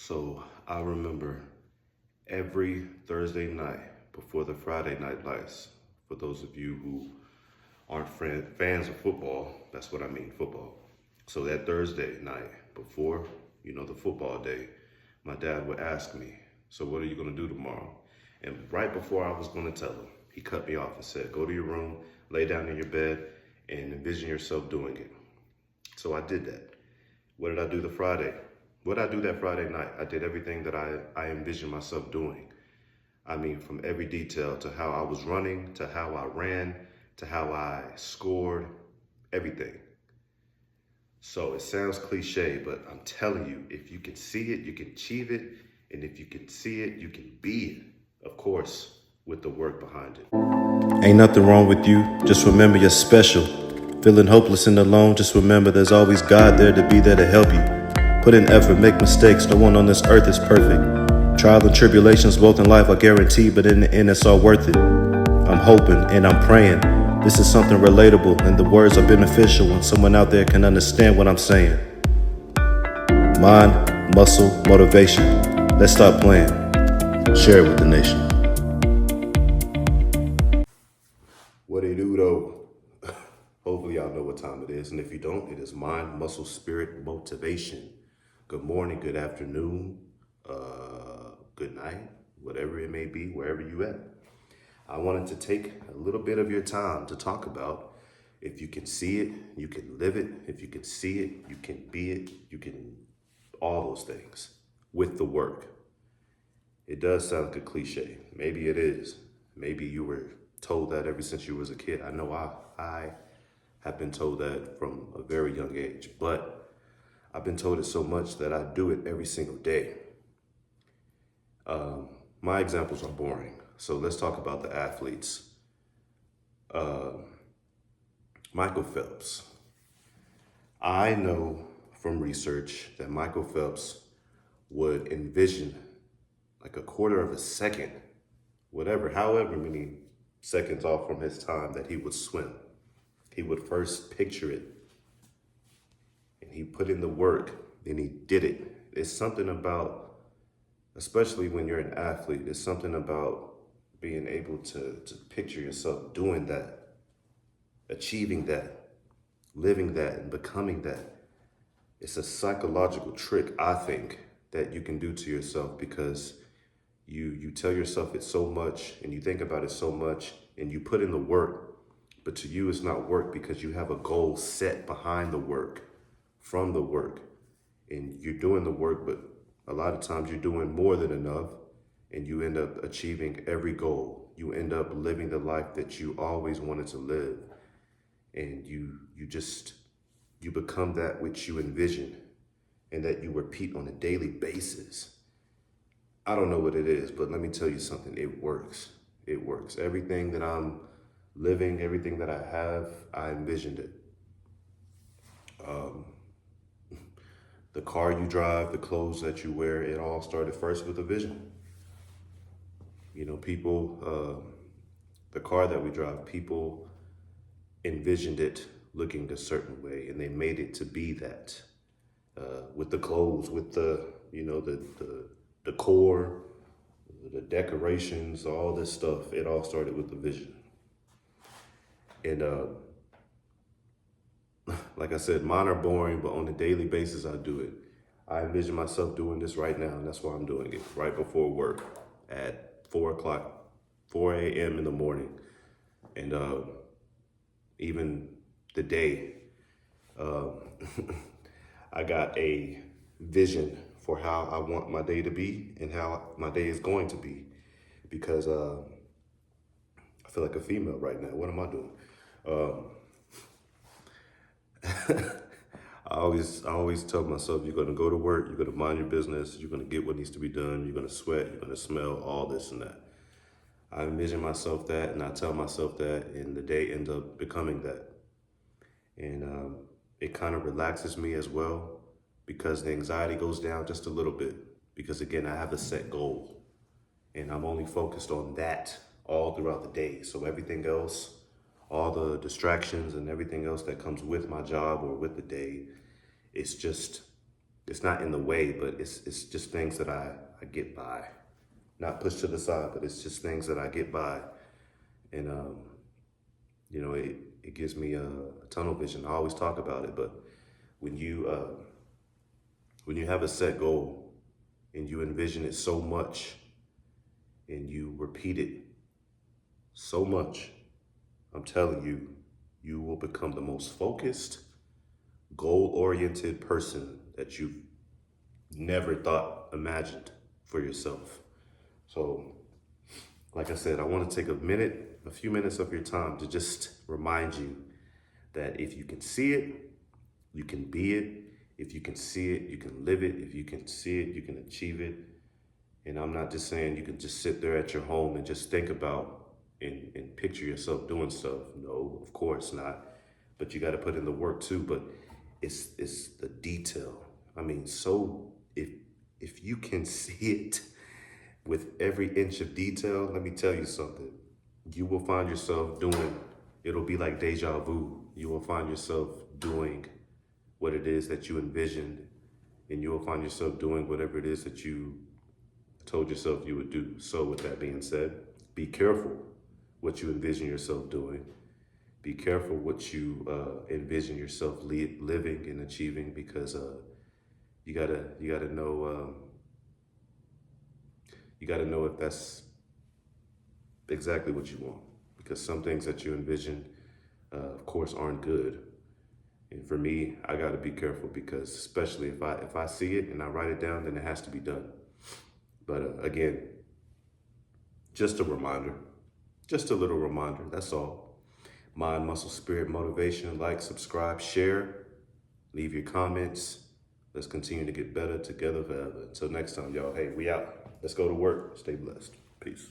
So I remember every Thursday night before the Friday night lights, for those of you who aren't fans of football, that's what I mean, football. So that Thursday night before, the football day, my dad would ask me, so what are you gonna do tomorrow? And right before I was gonna tell him, he cut me off and said, go to your room, lay down in your bed, and envision yourself doing it. So I did that. What did I do the Friday? What did I do that Friday night? I did everything that I envisioned myself doing. I mean, from every detail to how I was running, to how I ran, to how I scored, everything. So it sounds cliche, but I'm telling you, if you can see it, you can achieve it. And if you can see it, you can be it. Of course, with the work behind it. Ain't nothing wrong with you, just remember you're special. Feeling hopeless and alone, just remember there's always God there to be there to help you. Put in effort, make mistakes, no one on this earth is perfect. Trial and tribulations both in life are guaranteed, but in the end it's all worth it. I'm hoping and I'm praying this is something relatable and the words are beneficial when someone out there can understand what I'm saying. Mind, muscle, motivation. Let's stop playing. Share it with the nation. What it do though? Hopefully y'all know what time it is. And if you don't, it is mind, muscle, spirit, motivation. Good morning, good afternoon, good night, whatever it may be, wherever you at. I wanted to take a little bit of your time to talk about if you can see it, you can live it. If you can see it, you can be it. You can, all those things with the work. It does sound like a cliche. Maybe it is. Maybe you were told that ever since you was a kid. I know I have been told that from a very young age, but I've been told it so much that I do it every single day. My examples are boring. So let's talk about the athletes. Michael Phelps. I know from research that Michael Phelps would envision like a quarter of a second, however many seconds off from his time that he would swim. He would first picture it and he put in the work, then he did it. It's something about, especially when you're an athlete, it's something about being able to picture yourself doing that, achieving that, living that, and becoming that. It's a psychological trick, I think, that you can do to yourself because you tell yourself it so much and you think about it so much and you put in the work, but to you it's not work because you have a goal set behind the work, from the work, and you're doing the work, but a lot of times you're doing more than enough and you end up achieving every goal. You end up living the life that you always wanted to live. And you become that which you envision and that you repeat on a daily basis. I don't know what it is, but let me tell you something. It works. It works. Everything that I'm living, everything that I have, I envisioned it. The car you drive, the clothes that you wear, it all started first with a vision. The car that we drive, people envisioned it looking a certain way and they made it to be that. With the clothes, with the decor, the decorations, all this stuff, it all started with the vision. And like I said, mine are boring, but on a daily basis, I do it. I envision myself doing this right now, and that's why I'm doing it right before work at 4 a.m. in the morning. And even the day, I got a vision for how I want my day to be and how my day is going to be because I feel like a female right now. What am I doing? I always tell myself, you're going to go to work, you're going to mind your business, you're going to get what needs to be done, you're going to sweat, you're going to smell, all this and that. I envision myself that and I tell myself that and the day ends up becoming that. And it kind of relaxes me as well because the anxiety goes down just a little bit because again, I have a set goal and I'm only focused on that all throughout the day. So everything else, all the distractions and everything else that comes with my job or with the day, it's just it's not in the way, but it's just things that I get by. Not pushed to the side, but it's just things that I get by. And, you know, it gives me a tunnel vision. I always talk about it, but when you have a set goal and you envision it so much and you repeat it so much, I'm telling you, you will become the most focused, goal-oriented person that you've never thought imagined for yourself. So, like I said, I want to take a few minutes of your time to just remind you that if you can see it, you can be it. If you can see it, you can live it. If you can see it, you can achieve it. And I'm not just saying you can just sit there at your home and just think about and picture yourself doing stuff. No, of course not. But you got to put in the work too. But it's the detail. I mean, so if you can see it with every inch of detail, let me tell you something. You will find yourself doing, it'll be like deja vu. You will find yourself doing what it is that you envisioned, and you will find yourself doing whatever it is that you told yourself you would do. So with that being said, be careful what you envision yourself doing. Be careful what you envision yourself living and achieving, because you gotta know if that's exactly what you want, because some things that you envision, of course, aren't good. And for me, I got to be careful, because especially if I see it and I write it down, then it has to be done. But again, just a reminder, just a little reminder. That's all. Mind, muscle, spirit, motivation. Like, subscribe, share, leave your comments. Let's continue to get better together forever. Until next time, y'all. Hey, we out. Let's go to work. Stay blessed. Peace.